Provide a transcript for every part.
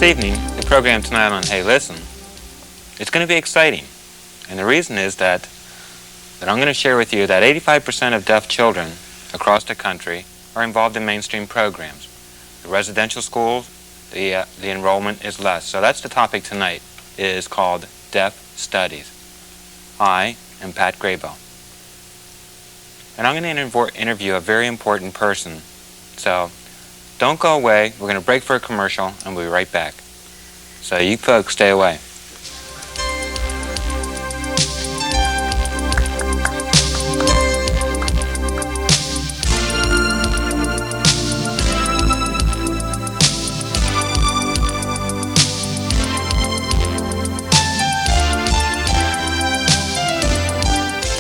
This evening, the program tonight on Hey Listen, it's going to be exciting. And the reason is that I'm going to share with you that 85% of deaf children across the country are involved in mainstream programs. The residential schools, the enrollment is less. So that's the topic tonight. It is called Deaf Studies. I am Pat Graybill. And I'm going to interview a very important person. So don't go away. We're going to break for a commercial and we'll be right back. So you folks stay away.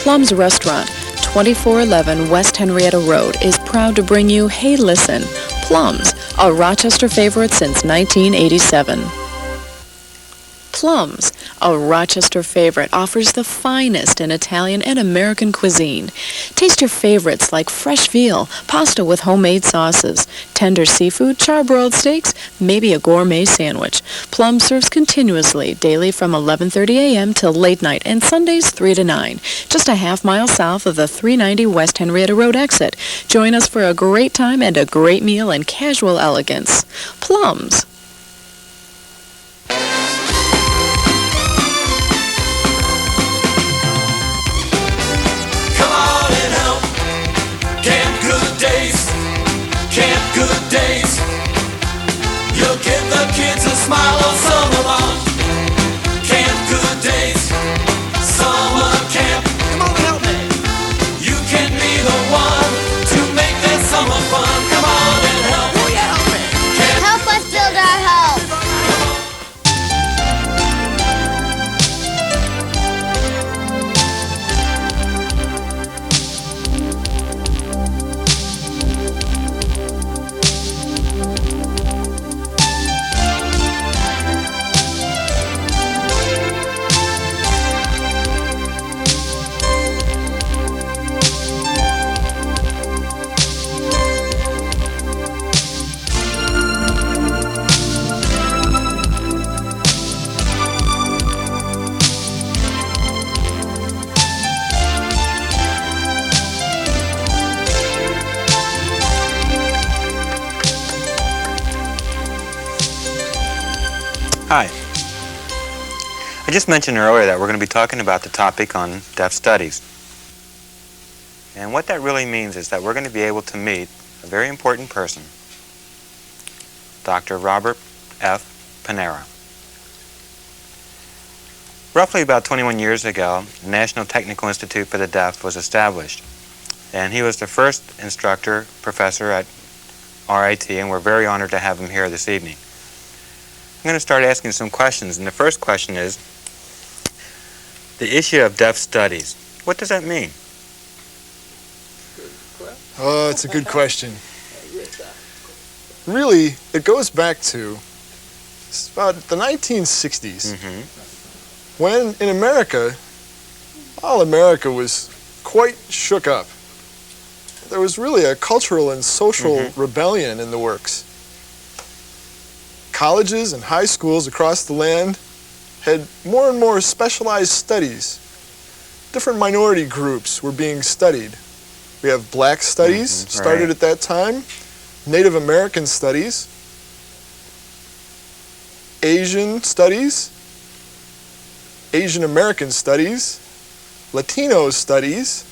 Plum's Restaurant, 2411 West Henrietta Road, is proud to bring you Hey Listen, Plum's, a Rochester favorite since 1987. Plum's, a Rochester favorite, offers the finest in Italian and American cuisine. Taste your favorites like fresh veal, pasta with homemade sauces, tender seafood, charbroiled steaks, maybe a gourmet sandwich. Plum serves continuously, daily from 11:30 a.m. till late night, and Sundays 3 to 9. Just a half mile south of the 390 West Henrietta Road exit. Join us for a great time and a great meal in casual elegance. Plum's. Kids a smile on summer long. Camp Good Days, summer camp. Come on and help me. You can be the one to make that summer fun. Come on and help me. Help me. Help us build our home. Hi. I just mentioned earlier that we're going to be talking about the topic on deaf studies. And what that really means is that we're going to be able to meet a very important person, Dr. Robert F. Panara. Roughly about 21 years ago, the National Technical Institute for the Deaf was established. And he was the first instructor, professor at RIT, and we're very honored to have him here this evening. I'm going to start asking some questions, and the first question is, the issue of deaf studies. What does that mean? Oh, it's a good question. Really, it goes back to about the 1960s, when in America, all America was quite shook up. There was really a cultural and social rebellion in the works. Colleges and high schools across the land had more and more specialized studies. Different minority groups were being studied. We have black studies, started at that time, Native American studies, Asian studies, Asian American studies, Latino studies,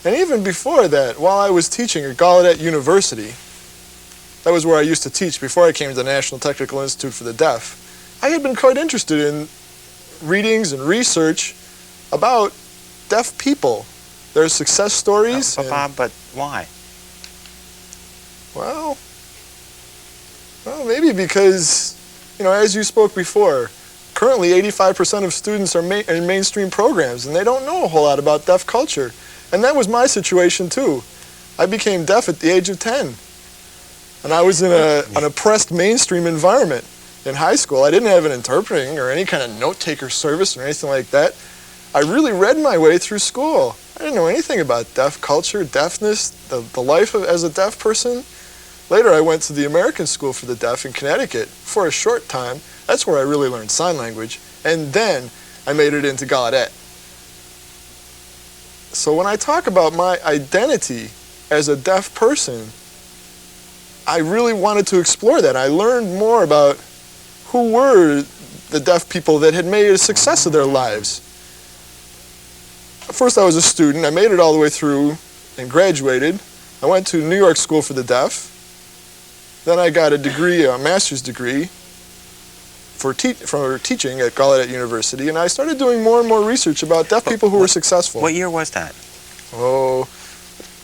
and even before that, while I was teaching at Gallaudet University, that was where I used to teach before I came to the National Technical Institute for the Deaf, I had been quite interested in readings and research about deaf people, their success stories. But why? Well, maybe because, as you spoke before, currently 85% of students are in mainstream programs, and they don't know a whole lot about deaf culture. And that was my situation, too. I became deaf at the age of 10. And I was in an oppressed mainstream environment in high school. I didn't have an interpreting or any kind of note-taker service or anything like that. I really read my way through school. I didn't know anything about deaf culture, deafness, the life as a deaf person. Later, I went to the American School for the Deaf in Connecticut for a short time. That's where I really learned sign language. And then I made it into Gallaudet. So when I talk about my identity as a deaf person, I really wanted to explore that. I learned more about who were the deaf people that had made a success of their lives. First, I was a student. I made it all the way through and graduated. I went to New York School for the Deaf. Then I got a degree, a master's degree for teaching at Gallaudet University, and I started doing more and more research about deaf people who were successful. What year was that? Oh,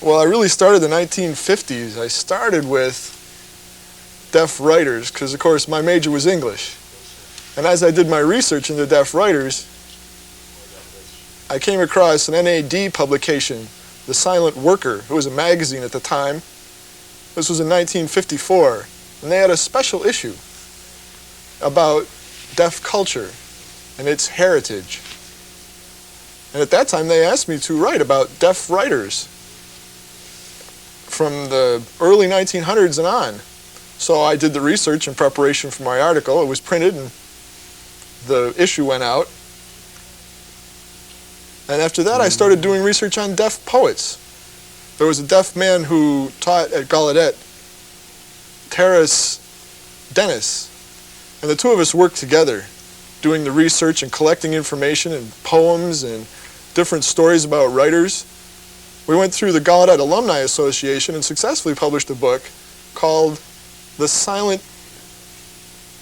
well, I really started in the 1950s. I started with deaf writers because, of course, my major was English. And as I did my research into deaf writers, I came across an NAD publication, The Silent Worker. It was a magazine at the time. This was in 1954, and they had a special issue about deaf culture and its heritage. And at that time, they asked me to write about deaf writers from the early 1900s and on. So I did the research in preparation for my article. It was printed, and the issue went out. And after that, I started doing research on deaf poets. There was a deaf man who taught at Gallaudet, Terrace Dennis, and the two of us worked together, doing the research and collecting information and poems and different stories about writers. We went through the Gallaudet Alumni Association and successfully published a book called The Silent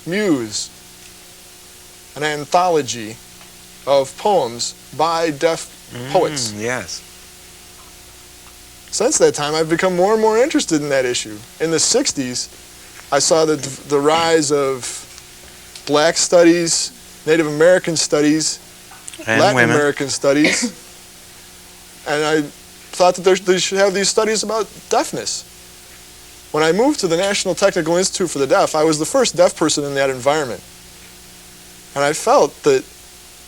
Muse, an anthology of poems by deaf poets. Yes. Since that time, I've become more and more interested in that issue. In the 60s, I saw the rise of black studies, Native American studies, And Latin women. American studies, and I thought that they should have these studies about deafness. When I moved to the National Technical Institute for the Deaf, I was the first deaf person in that environment. And I felt that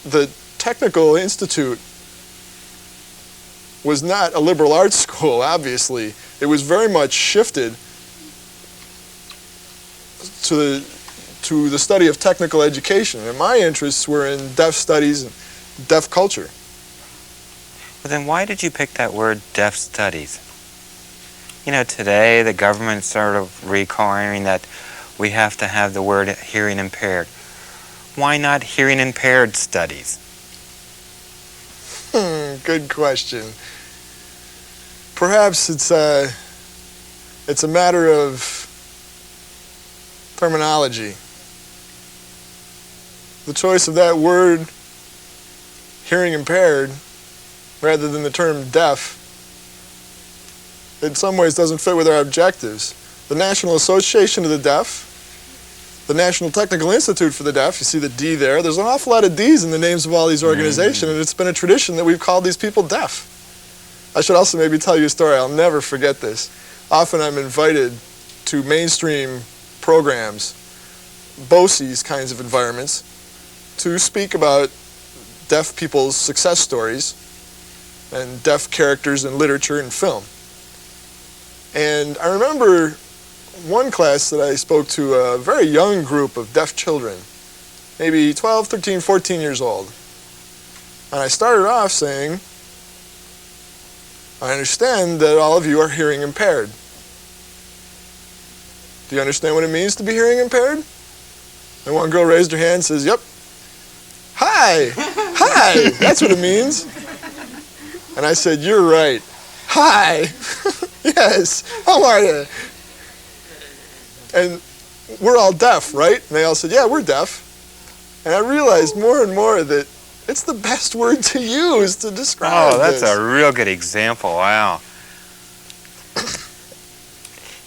the Technical Institute was not a liberal arts school, obviously. It was very much shifted to the study of technical education. And my interests were in deaf studies and deaf culture. Well, then why did you pick that word, deaf studies? You know, today the government's sort of requiring that we have to have the word hearing impaired. Why not hearing impaired studies? Good question. Perhaps it's a matter of terminology. The choice of that word, hearing impaired, rather than the term deaf, in some ways doesn't fit with our objectives. The National Association of the Deaf, the National Technical Institute for the Deaf, you see the D there, there's an awful lot of D's in the names of all these organizations, and it's been a tradition that we've called these people deaf. I should also maybe tell you a story, I'll never forget this. Often I'm invited to mainstream programs, BOCES kinds of environments, to speak about deaf people's success stories and deaf characters in literature and film. And I remember one class that I spoke to a very young group of deaf children, maybe 12, 13, 14 years old. And I started off saying, I understand that all of you are hearing impaired. Do you understand what it means to be hearing impaired? And one girl raised her hand and says, yep. Hi, hi, that's what it means. And I said, you're right. Hi, yes, how are you? And we're all deaf, right? And they all said, yeah, we're deaf. And I realized more and more that it's the best word to use to describe that's this. a real good example. Wow.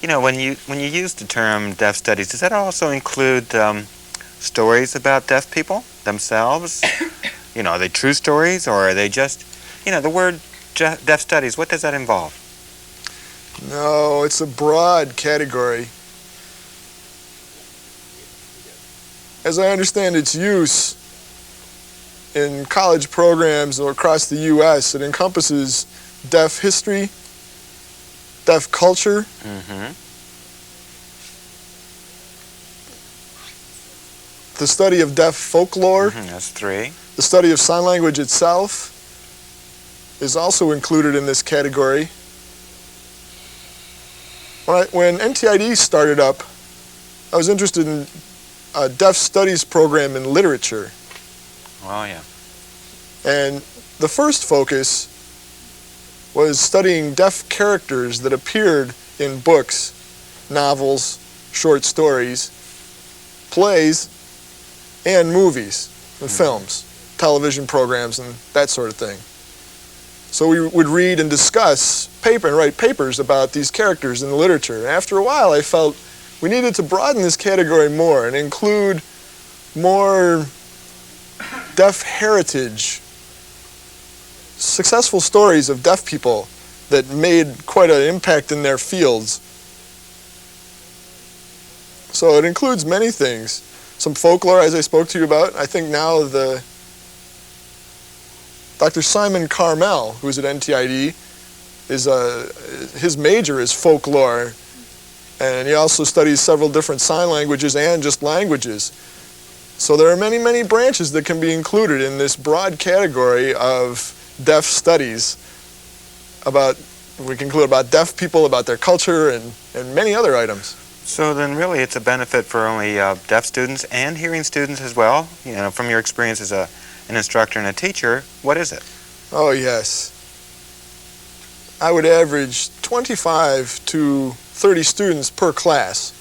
You know, when you use the term deaf studies, does that also include stories about deaf people themselves? You know, are they true stories, or are they just, you know, the word deaf studies, what does that involve? No, it's a broad category. As I understand its use in college programs or across the U.S., it encompasses deaf history, deaf culture, the study of deaf folklore. That's 3. The study of sign language itself is also included in this category. When NTID started up, I was interested in a deaf studies program in literature. Oh, yeah. And the first focus was studying deaf characters that appeared in books, novels, short stories, plays, and movies and films, television programs, and that sort of thing. So we would read and discuss and write papers about these characters in the literature. After a while, I felt we needed to broaden this category more and include more deaf heritage, successful stories of deaf people that made quite an impact in their fields. So it includes many things. Some folklore, as I spoke to you about. I think now Dr. Simon Carmel, who's at NTID, his major is folklore, and he also studies several different sign languages and just languages. So there are many, many branches that can be included in this broad category of deaf studies. We can include about deaf people, about their culture, and many other items. So then really it's a benefit for only deaf students and hearing students as well? You know, from your experience as an instructor and a teacher, what is it? Oh, yes. I would average 25 to 30 students per class.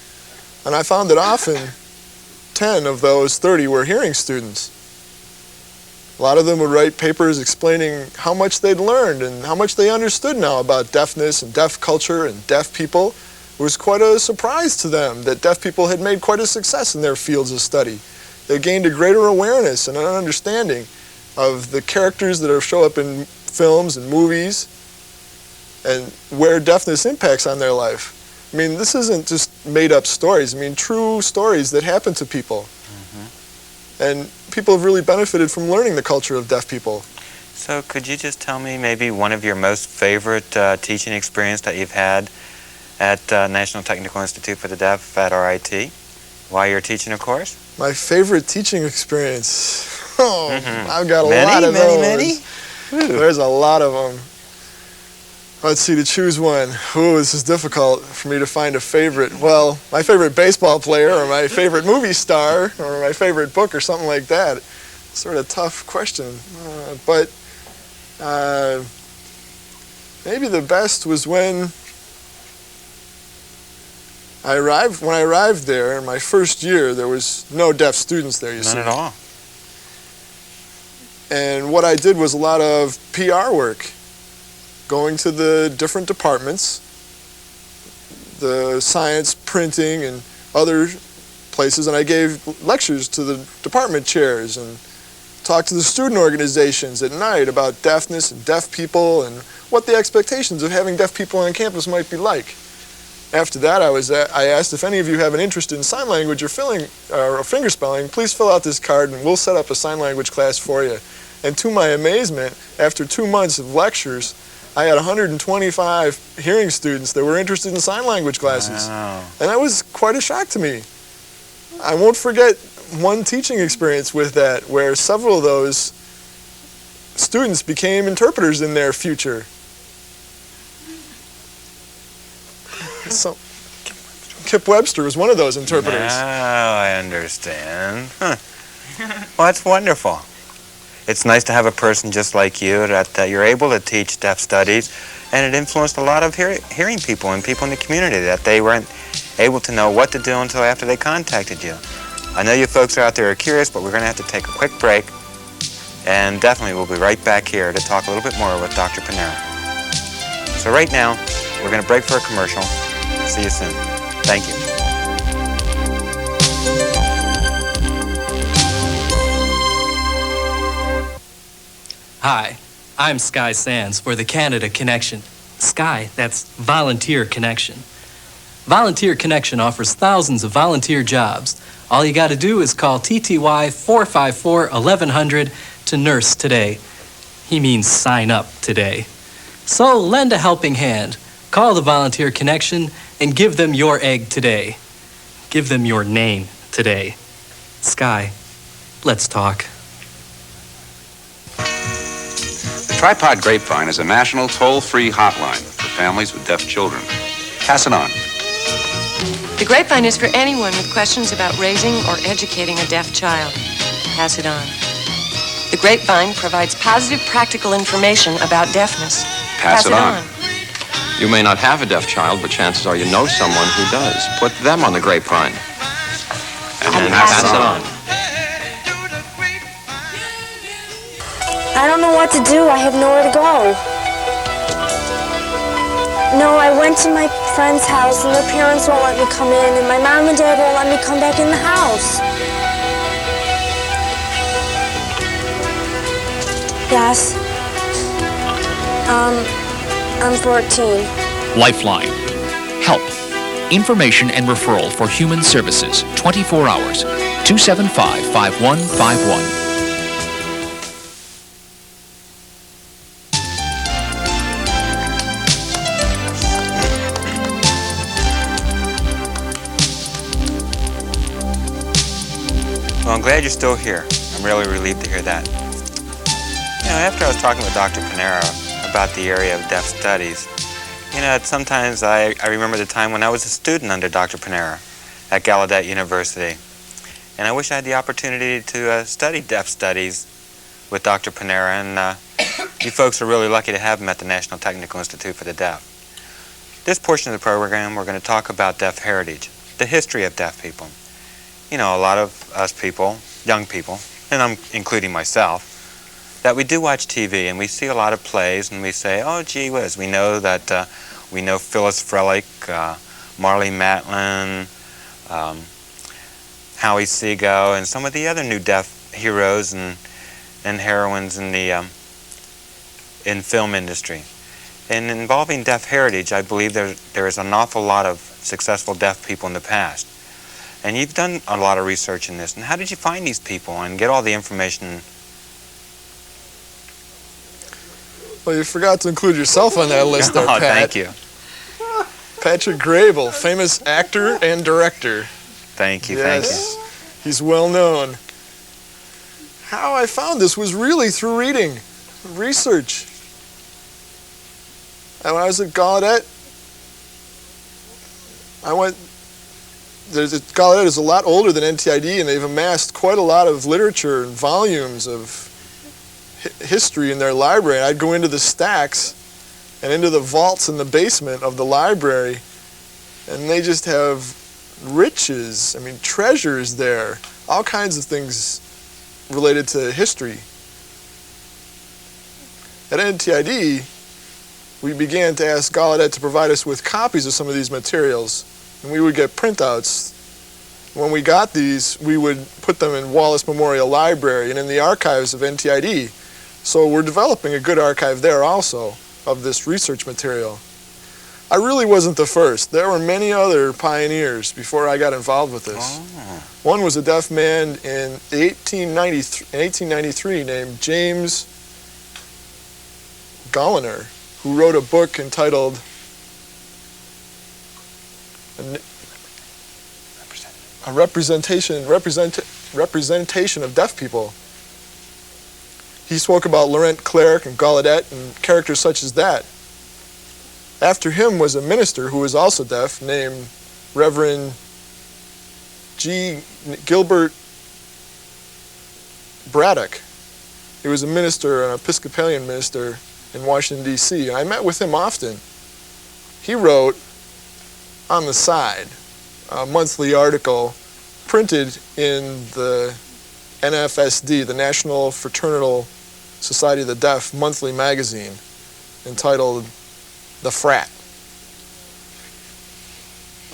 And I found that often 10 of those 30 were hearing students. A lot of them would write papers explaining how much they'd learned and how much they understood now about deafness and deaf culture and deaf people. It was quite a surprise to them that deaf people had made quite a success in their fields of study. They gained a greater awareness and an understanding of the characters that show up in films and movies and where deafness impacts on their life. I mean, this isn't just made-up stories. I mean, true stories that happen to people. And people have really benefited from learning the culture of deaf people. So could you just tell me maybe one of your most favorite teaching experience that you've had at National Technical Institute for the Deaf at RIT while you're teaching a course? My favorite teaching experience? Oh, I've got a Many, lot of many, those. many? There's a lot of them. Let's see, to choose one. Ooh, this is difficult for me to find a favorite. Well, my favorite baseball player or my favorite movie star or my favorite book or something like that. Sort of tough question. But maybe the best was when I arrived there in my first year. There was no deaf students there, you see. None at all. And what I did was a lot of PR work, going to the different departments, the science, printing, and other places, and I gave lectures to the department chairs and talked to the student organizations at night about deafness and deaf people and what the expectations of having deaf people on campus might be like. After that, I asked if any of you have an interest in sign language or fingerspelling, please fill out this card and we'll set up a sign language class for you. And to my amazement, after 2 months of lectures, I had 125 hearing students that were interested in sign language classes. Wow. And that was quite a shock to me. I won't forget one teaching experience with that, where several of those students became interpreters in their future. So, Kip Webster was one of those interpreters. Now I understand. Huh. Well, that's wonderful. It's nice to have a person just like you that you're able to teach deaf studies, and it influenced a lot of hearing people and people in the community that they weren't able to know what to do until after they contacted you. I know you folks out there are curious, but we're going to have to take a quick break, and definitely we'll be right back here to talk a little bit more with Dr. Panara. So right now, we're going to break for a commercial. See you soon. Thank you. Hi, I'm Sky Sands for the Canada Connection. Sky, that's Volunteer Connection. Volunteer Connection offers thousands of volunteer jobs. All you got to do is call TTY 454-1100 to nurse today. He means sign up today. So lend a helping hand. Call the Volunteer Connection and give them your egg today. Give them your name today. Sky, let's talk. The Tripod Grapevine is a national toll-free hotline for families with deaf children. Pass it on. The Grapevine is for anyone with questions about raising or educating a deaf child. Pass it on. The Grapevine provides positive, practical information about deafness. Pass it on. You may not have a deaf child, but chances are you know someone who does. Put them on the Grapevine. And then pass it on. I don't know what to do. I have nowhere to go. No, I went to my friend's house and their parents won't let me come in and my mom and dad won't let me come back in the house. Yes. I'm 14. Lifeline. Help. Information and referral for human services. 24 hours. 275-5151. Well, I'm glad you're still here. I'm really relieved to hear that. You know, after I was talking with Dr. Panara about the area of deaf studies, you know, sometimes I remember the time when I was a student under Dr. Panara at Gallaudet University. And I wish I had the opportunity to study deaf studies with Dr. Panara, and you folks are really lucky to have him at the National Technical Institute for the Deaf. This portion of the program, we're going to talk about deaf heritage, the history of deaf people. You know, a lot of us people, young people, and I'm including myself, that we do watch TV and we see a lot of plays and we say, oh, gee whiz, we know that, we know Phyllis Frelick, Marlee Matlin, Howie Seago, and some of the other new deaf heroes and heroines in the in film industry. And involving deaf heritage, I believe there is an awful lot of successful deaf people in the past. And you've done a lot of research in this. And how did you find these people and get all the information? Well, you forgot to include yourself on that list there, Oh, Pat. thank you. Patrick Graybill, famous actor and director. Thank you, Yes, he's well known. How I found this was really through reading, research. And when I was at Gallaudet, Gallaudet is a lot older than NTID, and they've amassed quite a lot of literature and volumes of history in their library. And I'd go into the stacks and into the vaults in the basement of the library, and they just have riches, I mean treasures there, all kinds of things related to history. At NTID, we began to ask Gallaudet to provide us with copies of some of these materials, and we would get printouts. When we got these, we would put them in Wallace Memorial Library and in the archives of NTID. So we're developing a good archive there also of this research material. I really wasn't the first. There were many other pioneers before I got involved with this. Oh. One was a deaf man in 1893 named James Golliner, who wrote a book entitled A Representation of Deaf People. He spoke about Laurent Clerc and Gallaudet and characters such as that. After him was a minister who was also deaf named Reverend G. Gilbert Braddock. He was a minister, an Episcopalian minister in Washington, D.C. I met with him often. He wrote on the side a monthly article printed in the NFSD, the National Fraternal Society of the Deaf monthly magazine, entitled The Frat.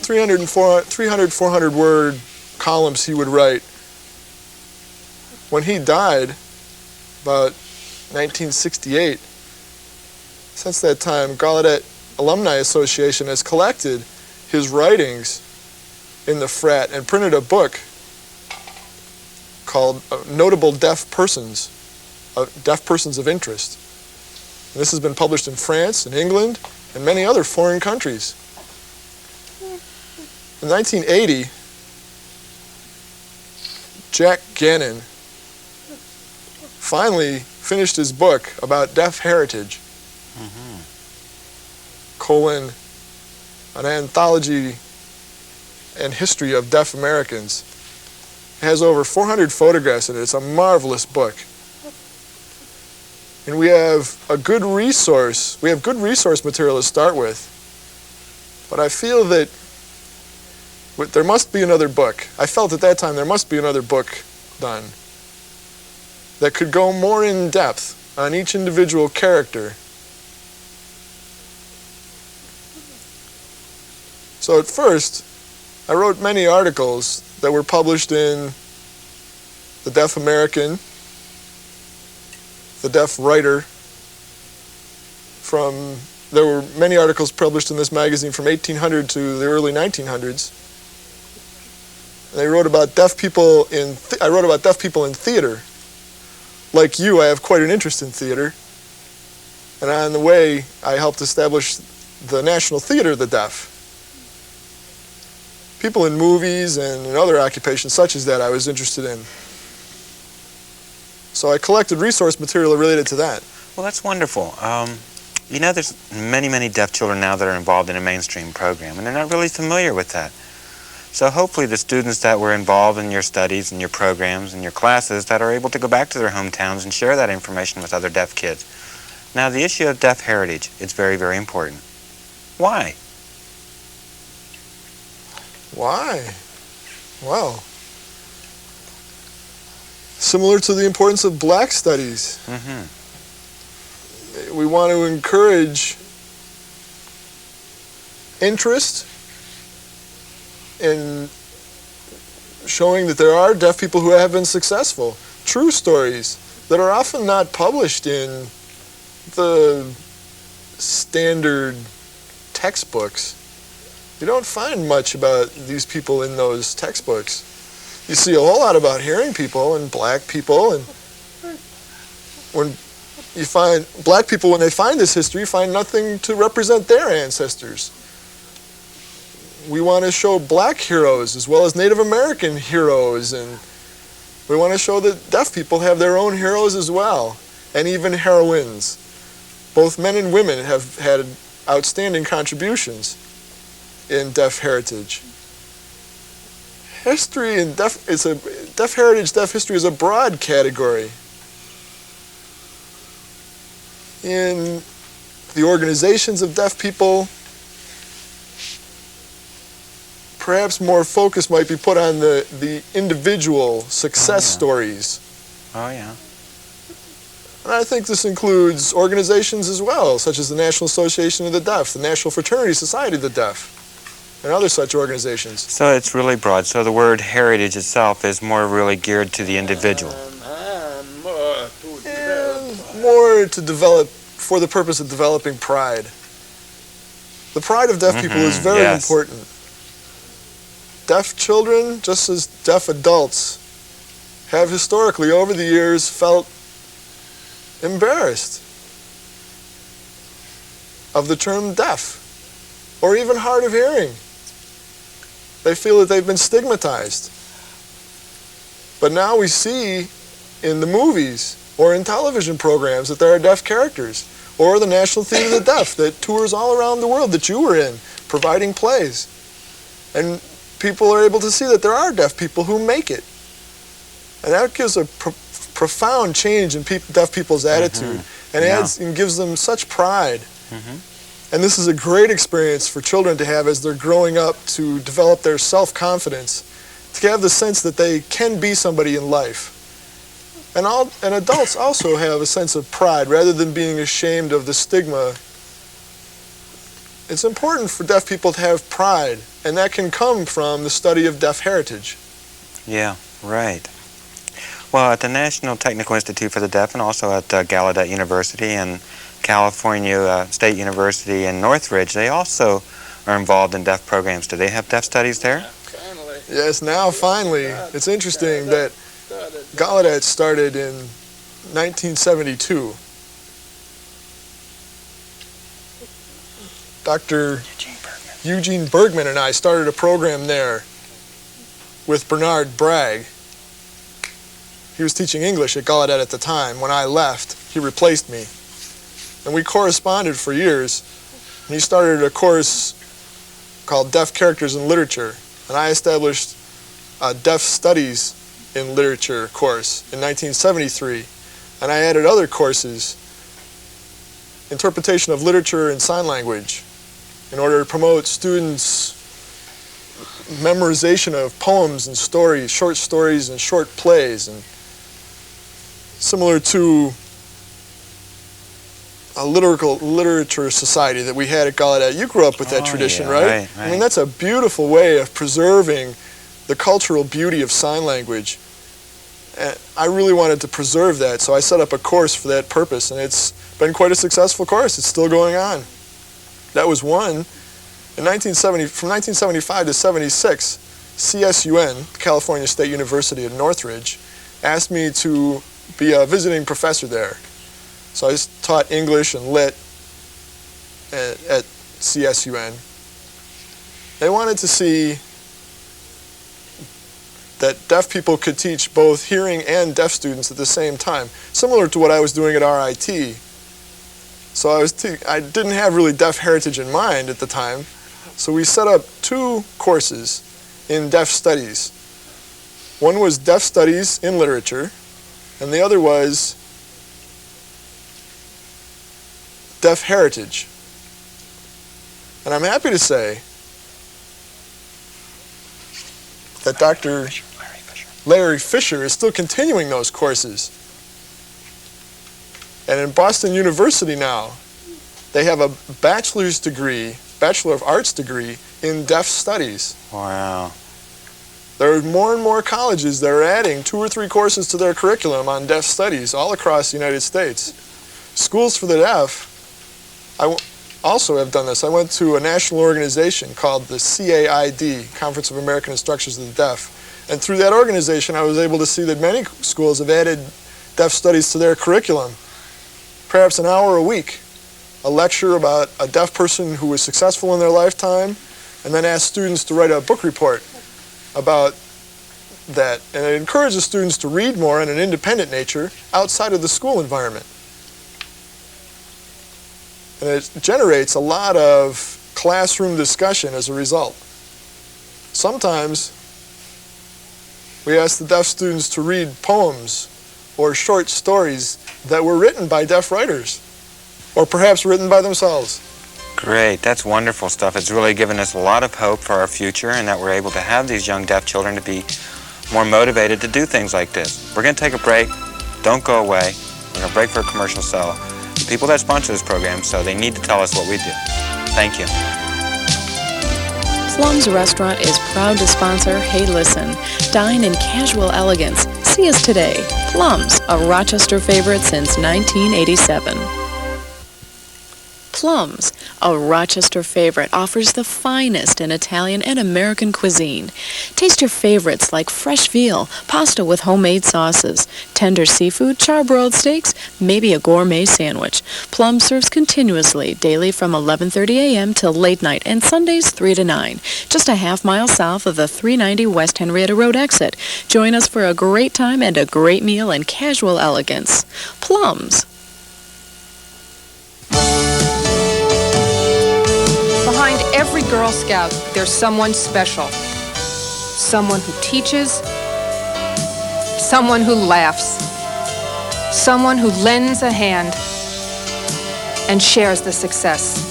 400 word columns he would write. When he died, about 1968, since that time, Gallaudet Alumni Association has collected his writings in the Frat and printed a book called Notable Deaf Persons of Interest. And this has been published in France, in England, and many other foreign countries. In 1980, Jack Gannon finally finished his book about deaf heritage, colon, an anthology and history of deaf Americans. It has over 400 photographs in it. It's a marvelous book. And we have a good resource. We have good resource material to start with. But I feel that there must be another book. I felt at that time there must be another book done that could go more in depth on each individual character. So at first, I wrote many articles that were published in The Deaf American, The Deaf Writer. There were many articles published in this magazine from 1800 to the early 1900s. And I wrote about deaf people in theater. Like you, I have quite an interest in theater. And on the way, I helped establish the National Theater of the Deaf. People in movies and in other occupations such as that I was interested in. So I collected resource material related to that. Well, that's wonderful. You know, there's many deaf children now that are involved in a mainstream program, and they're not really familiar with that. So hopefully the students that were involved in your studies and your programs and your classes that are able to go back to their hometowns and share that information with other deaf kids. Now, the issue of deaf heritage is very, very important. Why? Why? Well, similar to the importance of black studies. We want to encourage interest in showing that there are deaf people who have been successful. True stories that are often not published in the standard textbooks. You don't find much about these people in those textbooks. You see a whole lot about hearing people and black people, and when you find black people, when they find this history, find nothing to represent their ancestors. We want to show black heroes as well as Native American heroes, and we want to show that deaf people have their own heroes as well, and even heroines. Both men and women have had outstanding contributions in deaf heritage. History and deaf heritage, deaf history is a broad category. In the organizations of deaf people, perhaps more focus might be put on the individual success stories. Oh, yeah. And I think this includes organizations as well, such as the National Association of the Deaf, the National Fraternity Society of the Deaf, and other such organizations. So it's really broad. So the word heritage itself is more really geared to the individual. And more to develop for the purpose of developing pride. The pride of deaf people is very important. Deaf children, just as deaf adults, have historically over the years felt embarrassed of the term deaf, or even hard of hearing. They feel that they've been stigmatized. But now we see in the movies or in television programs that there are deaf characters, or the National Theater of the Deaf that tours all around the world that you were in, providing plays. And people are able to see that there are deaf people who make it. And that gives a profound change in deaf people's attitude, and adds and gives them such pride. And this is a great experience for children to have as they're growing up, to develop their self-confidence, to have the sense that they can be somebody in life. And adults also have a sense of pride rather than being ashamed of the stigma. It's important for deaf people to have pride, and that can come from the study of deaf heritage. Yeah, right. Well, at the National Technical Institute for the Deaf, and also at Gallaudet University and California State University in Northridge, they also are involved in deaf programs. Do they have deaf studies there? Yes, now finally. It's interesting that Gallaudet started in 1972. Dr. Eugene Bergman and I started a program there with Bernard Bragg. He was teaching English at Gallaudet at the time. When I left, he replaced me. And we corresponded for years. And he started a course called Deaf Characters in Literature. And I established a Deaf Studies in Literature course in 1973. And I added other courses, Interpretation of Literature and Sign Language, in order to promote students' memorization of poems and stories, short stories and short plays, and similar to a literature society that we had at Gallaudet. You grew up with that tradition, yeah, right? Right? I mean, that's a beautiful way of preserving the cultural beauty of sign language. And I really wanted to preserve that, so I set up a course for that purpose, and it's been quite a successful course. It's still going on. That was one. From 1975 to 76, CSUN, California State University at Northridge, asked me to be a visiting professor there. So I taught English and Lit at CSUN. They wanted to see that deaf people could teach both hearing and deaf students at the same time, similar to what I was doing at RIT. So I didn't have really deaf heritage in mind at the time, so we set up two courses in deaf studies. One was Deaf Studies in Literature, and the other was Deaf Heritage. And I'm happy to say that Dr. Larry Fisher is still continuing those courses. And in Boston University now, they have a bachelor's degree, Bachelor of Arts degree in Deaf Studies. Wow. There are more and more colleges that are adding 2 or 3 courses to their curriculum on deaf studies all across the United States. Schools for the Deaf, I also have done this. I went to a national organization called the CAID, Conference of American Instructors of the Deaf. And through that organization, I was able to see that many schools have added deaf studies to their curriculum. Perhaps an hour a week, a lecture about a deaf person who was successful in their lifetime, and then ask students to write a book report about that. And it encourages students to read more in an independent nature outside of the school environment. And it generates a lot of classroom discussion as a result. Sometimes we ask the deaf students to read poems or short stories that were written by deaf writers, or perhaps written by themselves. Great, that's wonderful stuff. It's really given us a lot of hope for our future, and that we're able to have these young deaf children to be more motivated to do things like this. We're going to take a break. Don't go away. We're going to break for a commercial cell. The people that sponsor this program, so they need to tell us what we do. Thank you. Plum's Restaurant is proud to sponsor Hey Listen. Dine in casual elegance. See us today. Plum's, a Rochester favorite since 1987. Plum's, a Rochester favorite, offers the finest in Italian and American cuisine. Taste your favorites like fresh veal, pasta with homemade sauces, tender seafood, charbroiled steaks, maybe a gourmet sandwich. Plum serves continuously, daily from 11:30 a.m. till late night, and Sundays 3 to 9. Just a half-mile south of the 390 West Henrietta Road exit. Join us for a great time and a great meal in casual elegance. Plum's. Behind every Girl Scout, there's someone special. Someone who teaches, someone who laughs, someone who lends a hand and shares the success,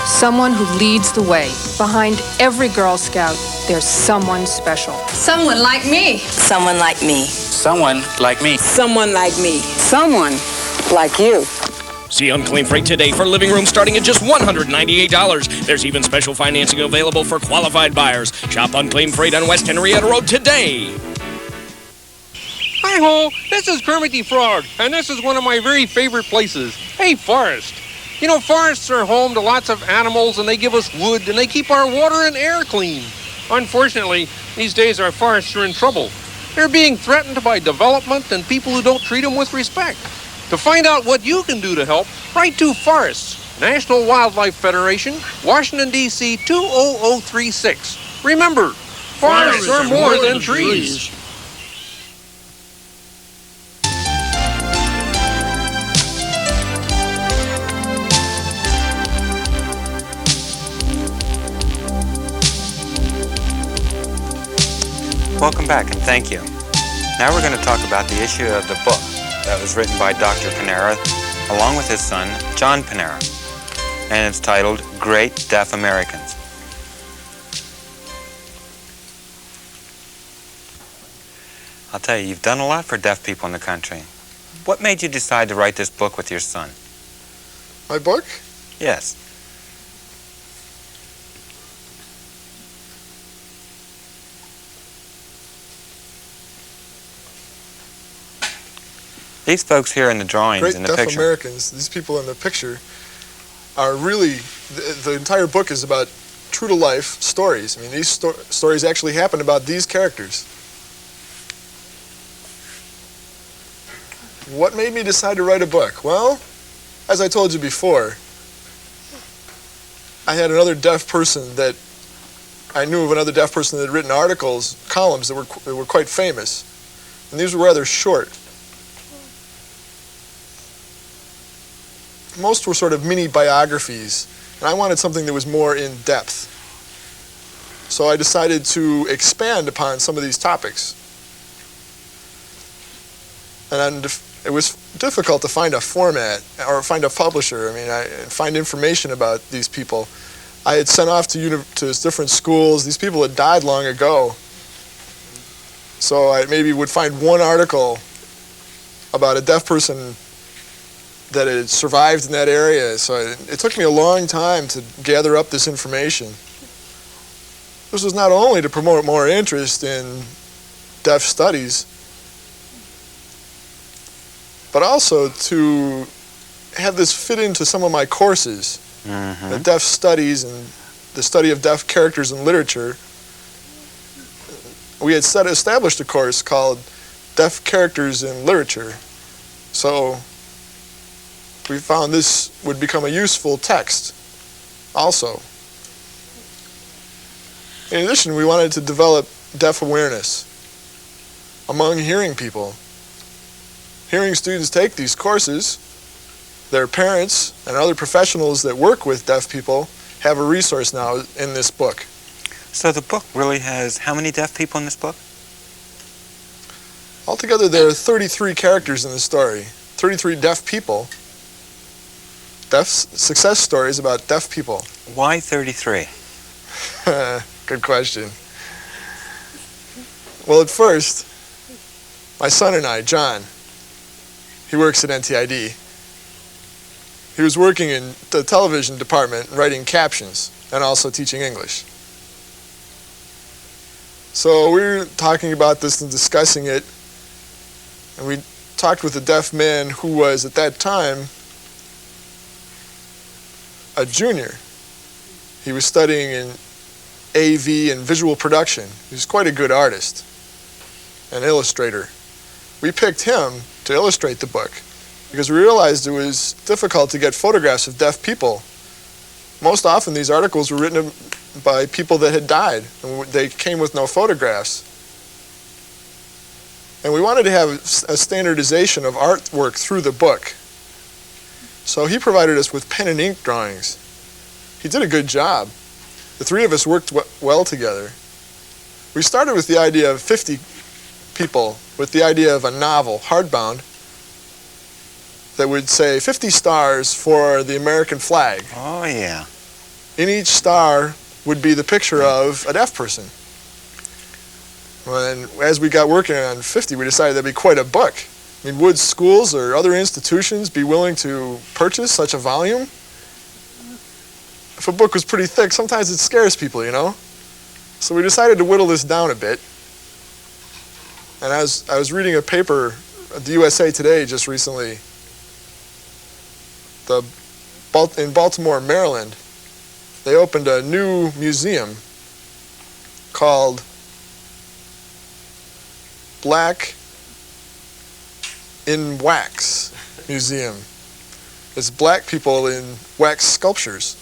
someone who leads the way. Behind every Girl Scout, there's someone special. Someone like me. Someone like me. Someone like me. Someone like me. Someone like you. See Unclaimed Freight today for living room starting at just $198. There's even special financing available for qualified buyers. Shop Unclaimed Freight on West Henrietta Road today. Hi-ho, this is Kermit the Frog, and this is one of my very favorite places, a forest. You know, forests are home to lots of animals, and they give us wood, and they keep our water and air clean. Unfortunately, these days our forests are in trouble. They're being threatened by development and people who don't treat them with respect. To find out what you can do to help, write to Forests, National Wildlife Federation, Washington, D.C. 20036. Remember, forests are more than trees. Welcome back and thank you. Now we're going to talk about the issue of the book that was written by Dr. Panara along with his son, John Panara, and it's titled Great Deaf Americans. I'll tell you, you've done a lot for deaf people in the country. What made you decide to write this book with your son? My book? Yes. These folks here in the drawings, Great in the Deaf picture. Americans, these people in the picture, are really, the entire book is about true-to-life stories. I mean, these stories actually happened about these characters. What made me decide to write a book? Well, as I told you before, I had another deaf person that, I knew of another deaf person that had written articles, columns that were quite famous. And these were rather short. Most were sort of mini biographies, and I wanted something that was more in depth. So I decided to expand upon some of these topics. And it was difficult to find a format or find a publisher. I mean, find information about these people. I had sent off to different schools. These people had died long ago. So I maybe would find one article about a deaf person that had survived in that area. So it took me a long time to gather up this information. This was not only to promote more interest in deaf studies, but also to have this fit into some of my courses, the deaf studies and the study of deaf characters in literature. We had established a course called Deaf Characters in Literature. So we found this would become a useful text also. In addition, we wanted to develop deaf awareness among hearing people. Hearing students take these courses, their parents and other professionals that work with deaf people have a resource now in this book. So the book really has how many deaf people in this book? Altogether, there are 33 characters in the story, 33 deaf people, deaf success stories about deaf people. Why 33? Good question. Well, at first, my son and I, John, he works at NTID. He was working in the television department writing captions and also teaching English. So we were talking about this and discussing it, and we talked with a deaf man who was at that time a junior. He was studying in AV and visual production. He was quite a good artist, an illustrator. We picked him to illustrate the book because we realized it was difficult to get photographs of deaf people. Most often these articles were written by people that had died, and they came with no photographs. And we wanted to have a standardization of artwork through the book. So he provided us with pen and ink drawings. He did a good job. The three of us worked well together. We started with the idea of 50 people, with the idea of a novel, hardbound, that would say 50 stars for the American flag. Oh, yeah. In each star would be the picture of a deaf person. Well, and as we got working on 50, we decided that'd be quite a book. I mean, would schools or other institutions be willing to purchase such a volume? If a book was pretty thick, sometimes it scares people, you know? So we decided to whittle this down a bit. And I was reading a paper at the USA Today just recently. In Baltimore, Maryland, they opened a new museum called Black in Wax Museum. It's black people in wax sculptures.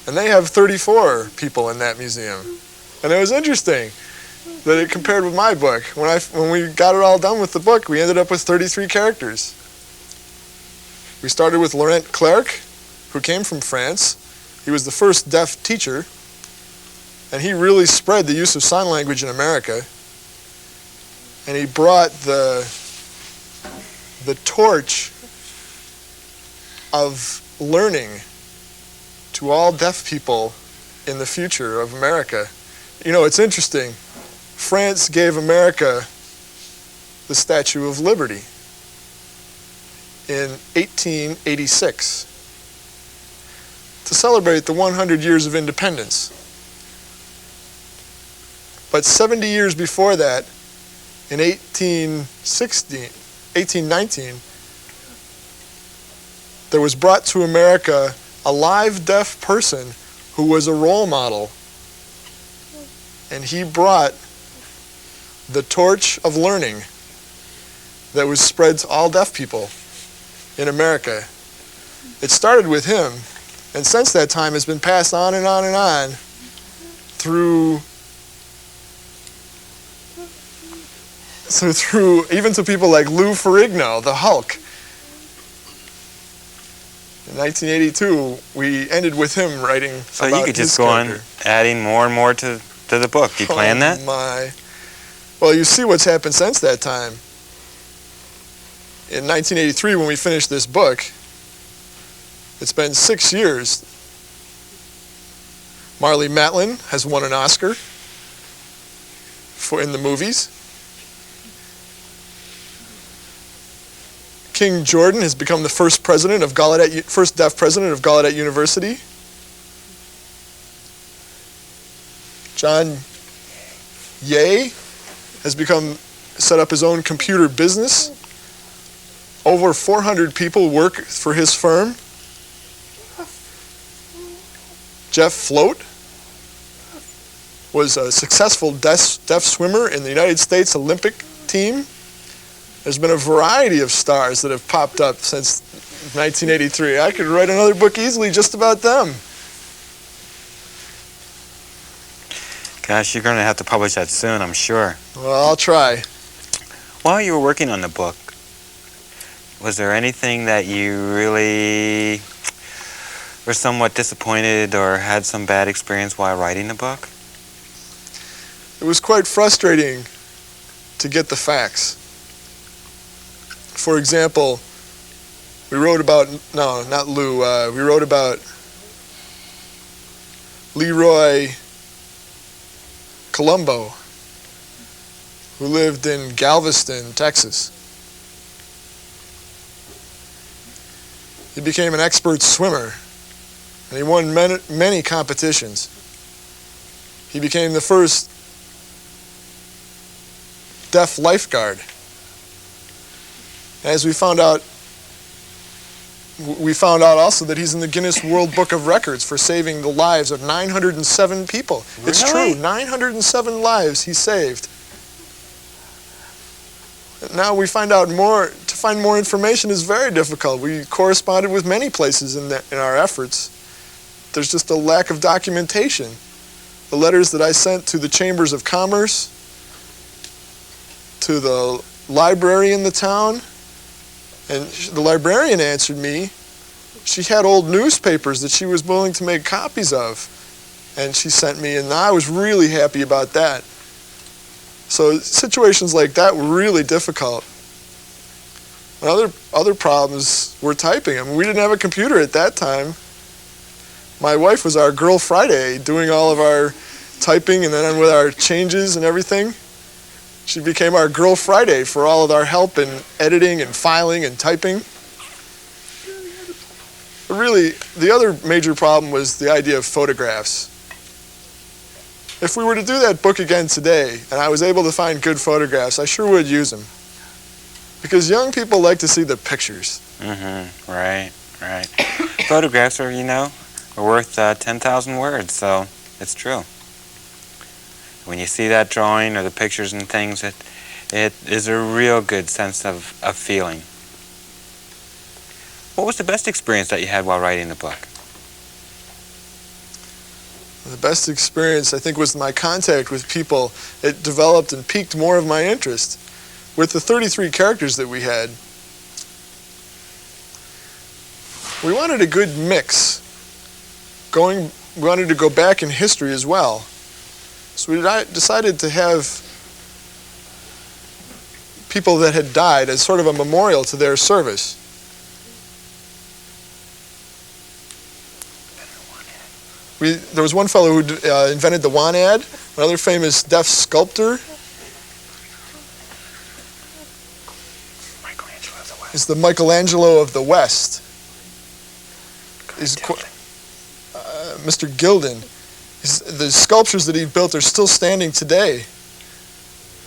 And they have 34 people in that museum. And it was interesting that it compared with my book. When we got it all done with the book, we ended up with 33 characters. We started with Laurent Clerc, who came from France. He was the first deaf teacher. And he really spread the use of sign language in America. And he brought the torch of learning to all deaf people in the future of America. You know, it's interesting. France gave America the Statue of Liberty in 1886 to celebrate the 100 years of independence. But 70 years before that, in 1819, there was brought to America a live deaf person who was a role model. And he brought the torch of learning that was spread to all deaf people in America. It started with him, and since that time has been passed on and on and on through even to people like Lou Ferrigno, the Hulk. In 1982, we ended with him writing So about you could just his go character. on adding more and more to the book. Do you plan that? My. Well, you see what's happened since that time. In 1983, when we finished this book, it's been 6 years. Marlee Matlin has won an Oscar in the movies. King Jordan has become the first deaf president of Gallaudet University. John Ye has set up his own computer business. Over 400 people work for his firm. Jeff Float was a successful deaf swimmer in the United States Olympic team. There's been a variety of stars that have popped up since 1983. I could write another book easily just about them. Gosh, you're going to have to publish that soon, I'm sure. Well, I'll try. While you were working on the book, was there anything that you really were somewhat disappointed or had some bad experience while writing the book? It was quite frustrating to get the facts. For example, we wrote about, no, not Lou, we wrote about Leroy Colombo, who lived in Galveston, Texas. He became an expert swimmer, and he won many competitions. He became the first deaf lifeguard. As we found out also that he's in the Guinness World Book of Records for saving the lives of 907 people. Really? It's true, 907 lives he saved. Now we find out more. To find more information is very difficult. We corresponded with many places in our efforts. There's just a lack of documentation. The letters that I sent to the chambers of commerce, to the library in the town, and the librarian answered me. She had old newspapers that she was willing to make copies of, and she sent me, and I was really happy about that. So situations like that were really difficult. And other problems were typing. I mean, we didn't have a computer at that time. My wife was our Girl Friday, doing all of our typing, and then with our changes and everything. She became our Girl Friday for all of our help in editing and filing and typing. But really, the other major problem was the idea of photographs. If we were to do that book again today, and I was able to find good photographs, I sure would use them. Because young people like to see the pictures. Mm-hmm. Right. Photographs are worth 10,000 words, so it's true. When you see that drawing or the pictures and things, it is a real good sense of feeling. What was the best experience that you had while writing the book? The best experience, I think, was my contact with people. It developed and piqued more of my interest. With the 33 characters that we had, we wanted a good mix. We wanted to go back in history as well. So we decided to have people that had died as sort of a memorial to their service. There was one fellow who invented the one-ad, another famous deaf sculptor. He's the Michelangelo of the West. He's Mr. Gilden. The sculptures that he built are still standing today.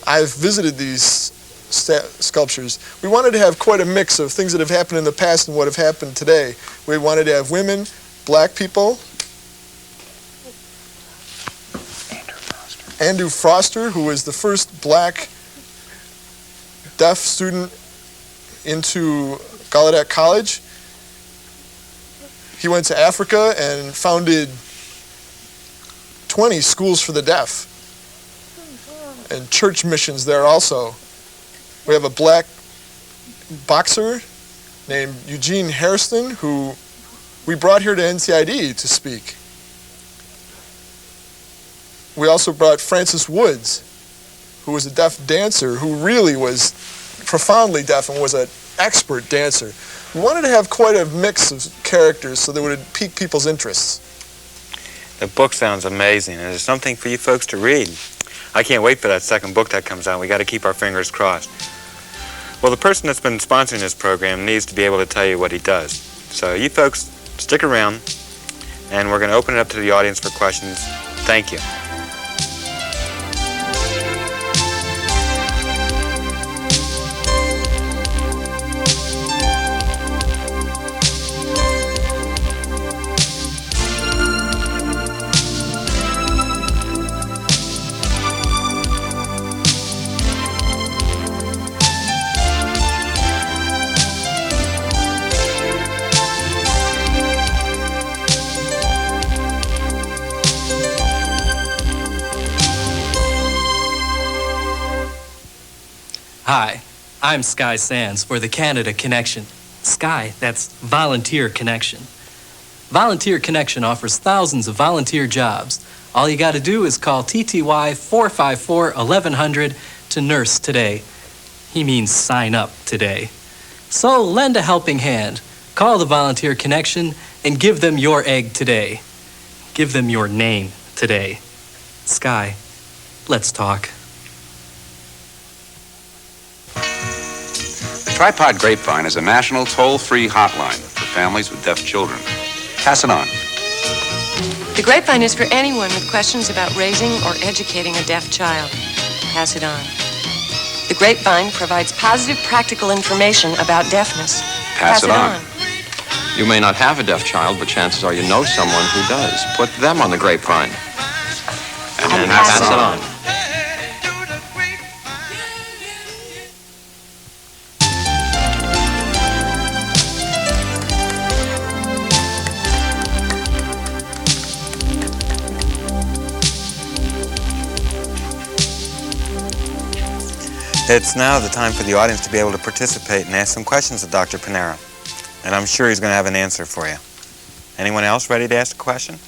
I've visited these sculptures. We wanted to have quite a mix of things that have happened in the past and what have happened today. We wanted to have women, black people. Andrew Foster, who was the first black deaf student into Gallaudet College. He went to Africa and founded 20 schools for the deaf and church missions there also. We have a black boxer named Eugene Hairston, who we brought here to NCID to speak. We also brought Francis Woods, who was a deaf dancer who really was profoundly deaf and was an expert dancer. We wanted to have quite a mix of characters so that it would pique people's interests. The book sounds amazing, and there's something for you folks to read. I can't wait for that second book that comes out. We got to keep our fingers crossed. Well, the person that's been sponsoring this program needs to be able to tell you what he does. So you folks, stick around, and we're going to open it up to the audience for questions. Thank you. Hi, I'm Sky Sands for the Canada Connection. Sky, that's Volunteer Connection. Volunteer Connection offers thousands of volunteer jobs. All you got to do is call TTY 454-1100 to nurse today. He means sign up today. So lend a helping hand. Call the Volunteer Connection and give them your egg today. Give them your name today. Sky, let's talk. The Tripod Grapevine is a national toll-free hotline for families with deaf children. Pass it on. The Grapevine is for anyone with questions about raising or educating a deaf child. Pass it on. The Grapevine provides positive, practical information about deafness. Pass it on. You may not have a deaf child, but chances are you know someone who does. Put them on the Grapevine. And then pass it on. It's now the time for the audience to be able to participate and ask some questions of Dr. Panara. And I'm sure he's going to have an answer for you. Anyone else ready to ask a question?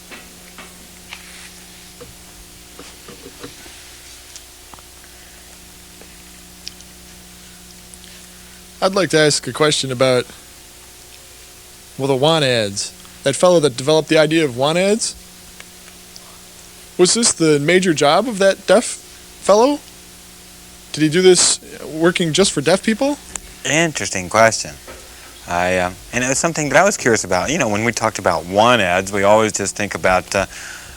I'd like to ask a question about, well, the want ads. That fellow that developed the idea of want ads? Was this the major job of that deaf fellow? Did he do this working just for deaf people? Interesting question. And it was something that I was curious about. You know, when we talked about want ads, we always just think about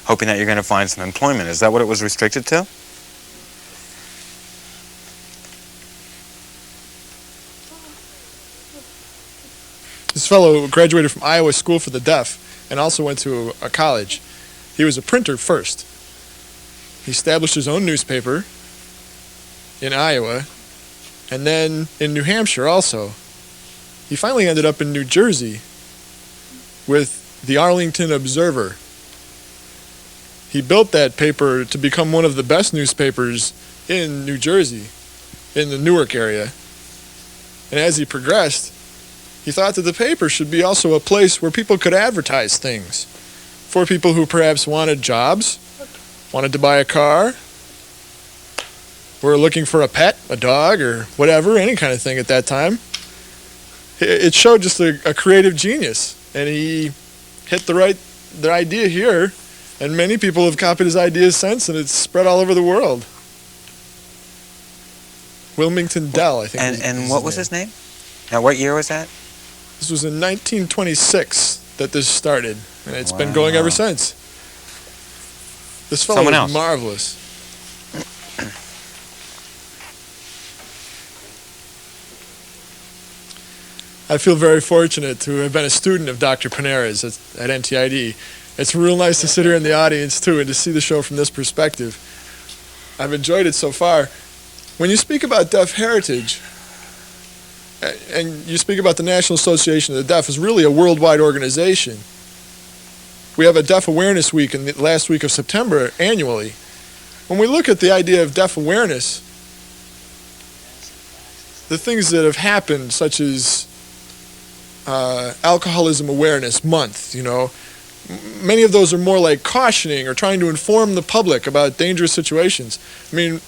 hoping that you're going to find some employment. Is that what it was restricted to? This fellow graduated from Iowa School for the Deaf and also went to a college. He was a printer first. He established his own newspaper in Iowa, and then in New Hampshire also. He finally ended up in New Jersey with the Arlington Observer. He built that paper to become one of the best newspapers in New Jersey, in the Newark area. And as he progressed, he thought that the paper should be also a place where people could advertise things for people who perhaps wanted jobs wanted to buy a car, were looking for a pet, a dog, or whatever, any kind of thing at that time. It showed just a creative genius, and he hit the idea here, and many people have copied his ideas since, and it's spread all over the world. Wilmington Dell, I think. And what was his name? Now, what year was that? This was in 1926 that this started, and it's been going ever since. This fellow is marvelous. I feel very fortunate to have been a student of Dr. Panara's at NTID. It's real nice to sit here in the audience, too, and to see the show from this perspective. I've enjoyed it so far. When you speak about deaf heritage, and you speak about the National Association of the Deaf, is really a worldwide organization. We have a Deaf Awareness Week in the last week of September annually. When we look at the idea of deaf awareness, the things that have happened, such as Alcoholism Awareness Month, many of those are more like cautioning or trying to inform the public about dangerous situations. I mean,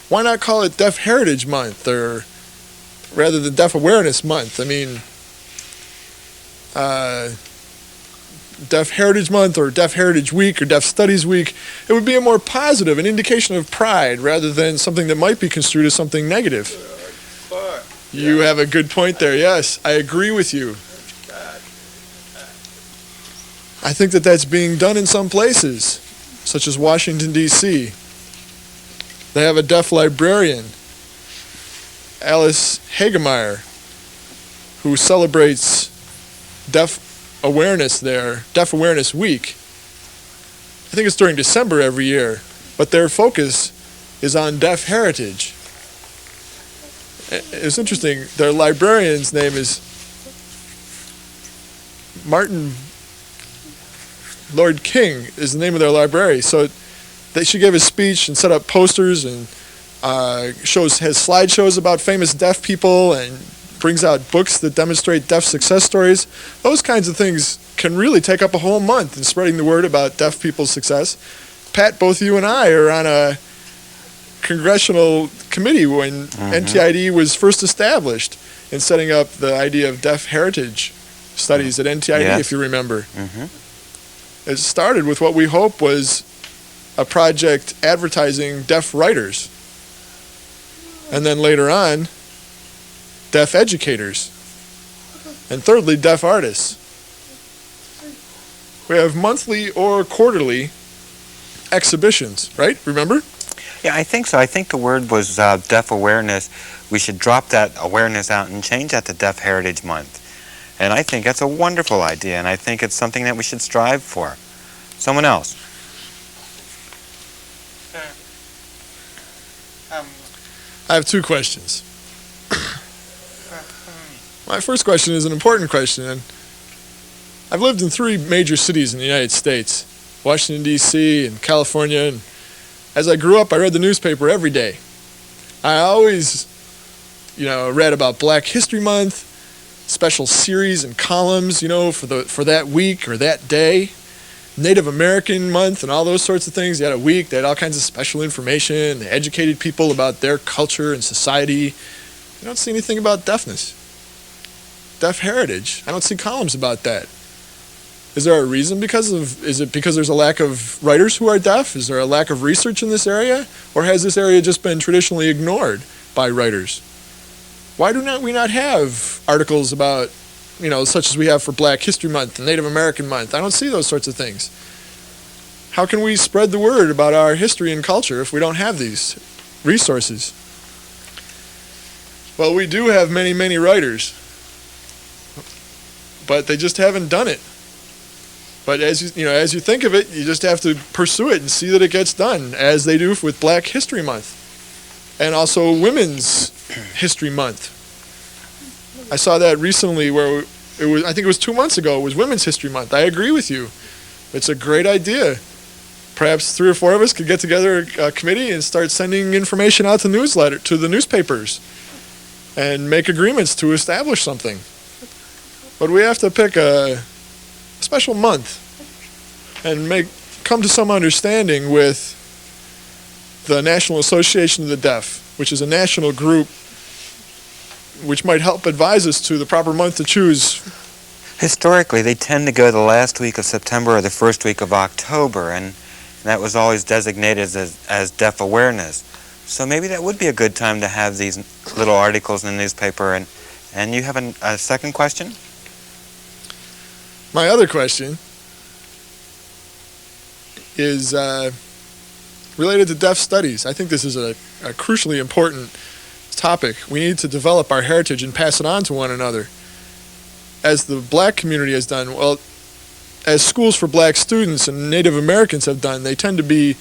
why not call it Deaf Heritage Month, or rather than Deaf Awareness Month? I mean, Deaf Heritage Month or Deaf Heritage Week or Deaf Studies Week, it would be a more positive, an indication of pride, rather than something that might be construed as something negative. You have a good point there, yes. I agree with you. I think that that's being done in some places, such as Washington, D.C. They have a deaf librarian, Alice Hagemeyer, who celebrates deaf awareness there, Deaf Awareness Week. I think it's during December every year, but their focus is on deaf heritage. It's interesting, their librarian's name is Martin Lord King is the name of their library. So she gave a speech and set up posters and has slideshows about famous deaf people and brings out books that demonstrate deaf success stories. Those kinds of things can really take up a whole month in spreading the word about deaf people's success. Pat, both you and I are on a congressional committee when NTID was first established in setting up the idea of deaf heritage studies at NTID, if you remember. It started with what we hope was a project advertising deaf writers, and then later on, deaf educators, and thirdly, deaf artists. We have monthly or quarterly exhibitions, right? Remember? Yeah, I think so. I think the word was deaf awareness. We should drop that awareness out and change that to Deaf Heritage Month. And I think that's a wonderful idea, and I think it's something that we should strive for. Someone else. I have two questions. My first question is an important question, and I've lived in 3 major cities in the United States, Washington, D.C. and California, and as I grew up, I read the newspaper every day. I always, read about Black History Month, special series and columns, for that week or that day. Native American Month and all those sorts of things. They had a week, they had all kinds of special information. They educated people about their culture and society. I don't see anything about deafness. Deaf heritage. I don't see columns about that. Is there a reason is it because there's a lack of writers who are deaf? Is there a lack of research in this area? Or has this area just been traditionally ignored by writers? Why do we not have articles about, such as we have for Black History Month and Native American Month? I don't see those sorts of things. How can we spread the word about our history and culture if we don't have these resources? Well, we do have many, many writers, but they just haven't done it. But as you think of it, you just have to pursue it and see that it gets done, as they do with Black History Month and also Women's History Month. I saw that recently where I think it was 2 months ago, it was Women's History Month. I agree with you. It's a great idea. Perhaps 3 or 4 of us could get together a committee and start sending information out to the newspapers and make agreements to establish something. But we have to pick a special month and come to some understanding with the National Association of the Deaf, which is a national group which might help advise us to the proper month to choose? Historically, they tend to go the last week of September or the first week of October, and that was always designated as Deaf Awareness. So maybe that would be a good time to have these little articles in the newspaper. And you have a second question? My other question is related to deaf studies. I think this is a crucially important topic. We need to develop our heritage and pass it on to one another. As the black community has done, well, as schools for black students and Native Americans have done, they tend to be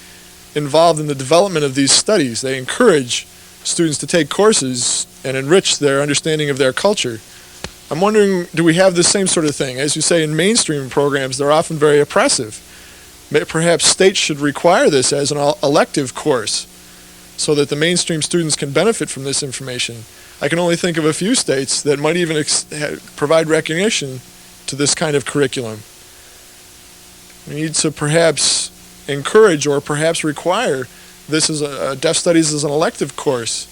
involved in the development of these studies. They encourage students to take courses and enrich their understanding of their culture. I'm wondering, do we have the same sort of thing? As you say, in mainstream programs, they're often very oppressive. Perhaps states should require this as an elective course so that the mainstream students can benefit from this information. I can only think of a few states that might even provide recognition to this kind of curriculum. We need to perhaps encourage or perhaps require this as deaf studies as an elective course.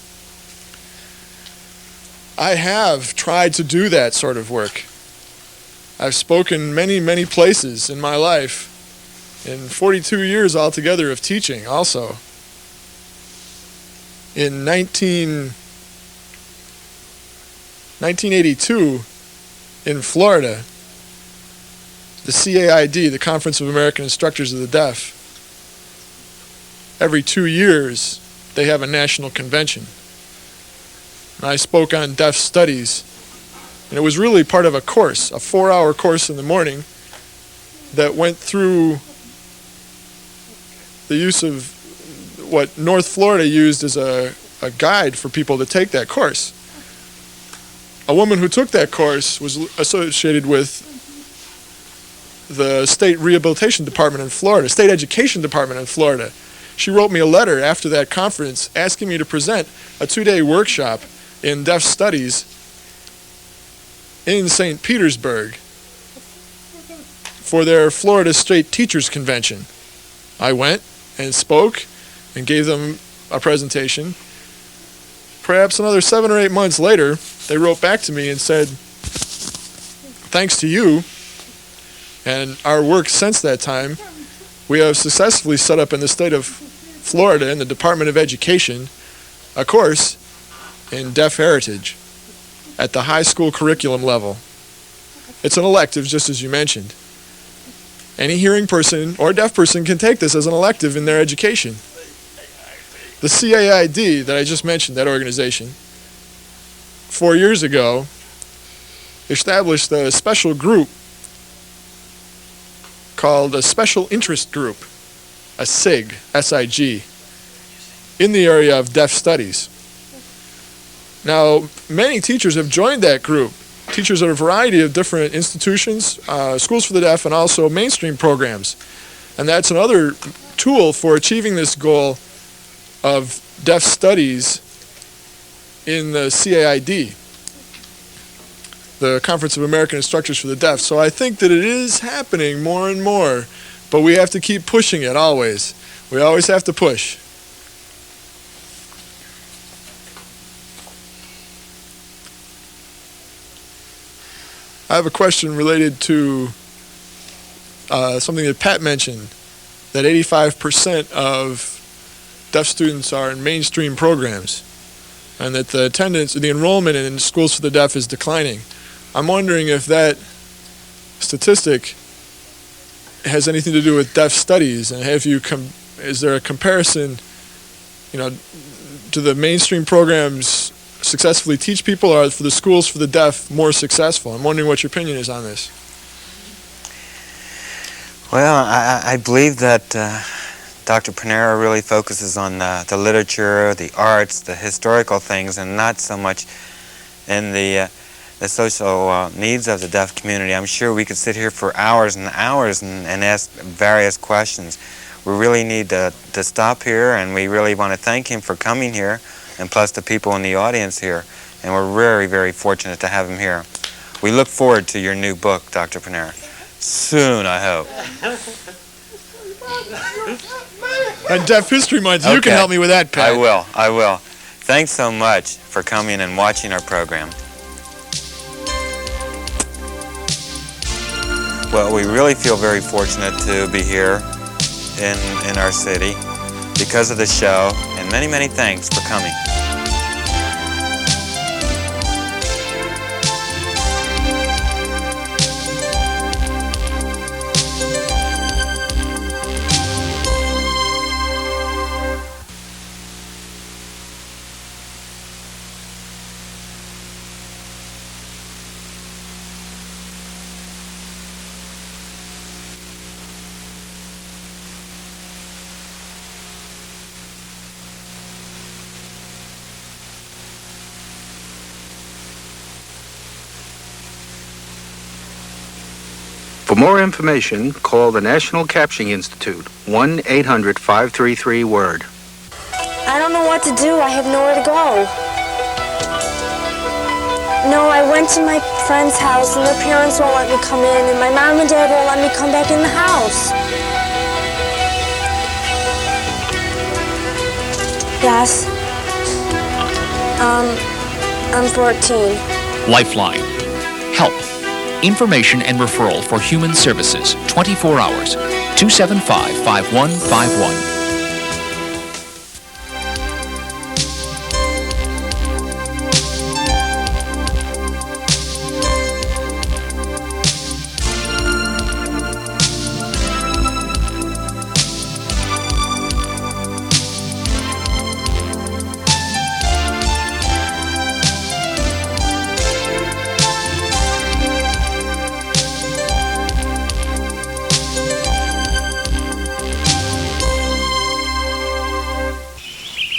I have tried to do that sort of work. I've spoken many places in my life, in 42 years altogether of teaching also. In 1982, in Florida, the CAID, the Conference of American Instructors of the Deaf, every 2 years they have a national convention. And I spoke on deaf studies, and it was really part of a course, a 4-hour course in the morning that went through the use of what North Florida used as a guide for people to take that course. A woman who took that course was associated with the State Rehabilitation Department in Florida, State Education Department in Florida. She wrote me a letter after that conference asking me to present a 2-day workshop in deaf studies in St. Petersburg for their Florida State Teachers Convention. I went and spoke and gave them a presentation. Perhaps another 7 or 8 months later, they wrote back to me and said, thanks to you and our work since that time, we have successfully set up in the state of Florida, in the Department of Education, a course in deaf heritage at the high school curriculum level. It's an elective, just as you mentioned. Any hearing person or deaf person can take this as an elective in their education. The CAID that I just mentioned, that organization, 4 years ago, established a special group called a Special Interest Group, a SIG, S-I-G, in the area of deaf studies. Now, many teachers have joined that group, teachers at a variety of different institutions, schools for the deaf, and also mainstream programs. And that's another tool for achieving this goal of deaf studies in the CAID, the Conference of American Instructors for the Deaf. So I think that it is happening more and more, but we have to keep pushing it always. We always have to push. I have a question related to something that Pat mentioned, that 85% of deaf students are in mainstream programs, and that the attendance, the enrollment in schools for the deaf is declining. I'm wondering if that statistic has anything to do with deaf studies, and is there a comparison, do the mainstream programs successfully teach people, or are for the schools for the deaf more successful? I'm wondering what your opinion is on this. Well, I believe that Dr. Panara really focuses on the literature, the arts, the historical things, and not so much in the social needs of the deaf community. I'm sure we could sit here for hours and hours and ask various questions. We really need to stop here, and we really want to thank him for coming here, and plus the people in the audience here. And we're very, very fortunate to have him here. We look forward to your new book, Dr. Panara. Soon, I hope. And Deaf History Month. You can help me with that, Pat. I will. Thanks so much for coming and watching our program. Well, we really feel very fortunate to be here in our city because of the show, and many, many thanks for coming. For more information, call the National Captioning Institute, 1-800-533-WORD. I don't know what to do. I have nowhere to go. No, I went to my friend's house and their parents won't let me come in, and my mom and dad won't let me come back in the house. Yes. I'm 14. Lifeline. Help. Information and referral for human services. 24 hours. 275-5151.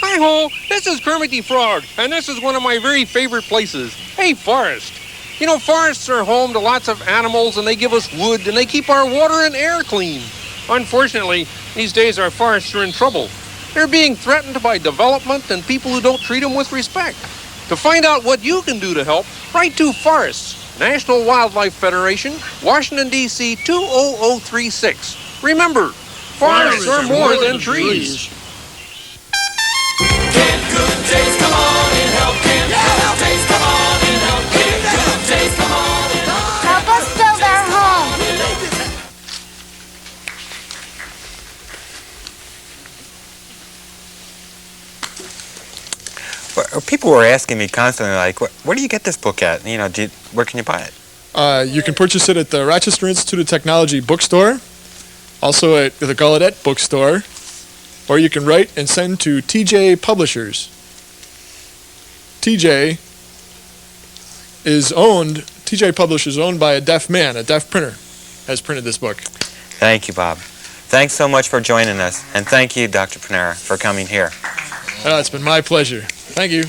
Hi-ho, this is Kermit the Frog, and this is one of my very favorite places. Hey, Forest. You know, forests are home to lots of animals, and they give us wood, and they keep our water and air clean. Unfortunately, these days our forests are in trouble. They're being threatened by development and people who don't treat them with respect. To find out what you can do to help, write to Forests, National Wildlife Federation, Washington, D.C. 20036. Remember, forests are more than trees. Can good days come on and help? Can good days come on and help? Can good days come on and help? Help us build our home. People were asking me constantly, like, where do you get this book at? You know, where can you buy it? You can purchase it at the Rochester Institute of Technology bookstore, also at the Gallaudet bookstore, or you can write and send to TJ Publishers. TJ Publishers is owned by a deaf man, a deaf printer, has printed this book. Thank you, Bob. Thanks so much for joining us, and thank you, Dr. Panara, for coming here. It's been my pleasure. Thank you.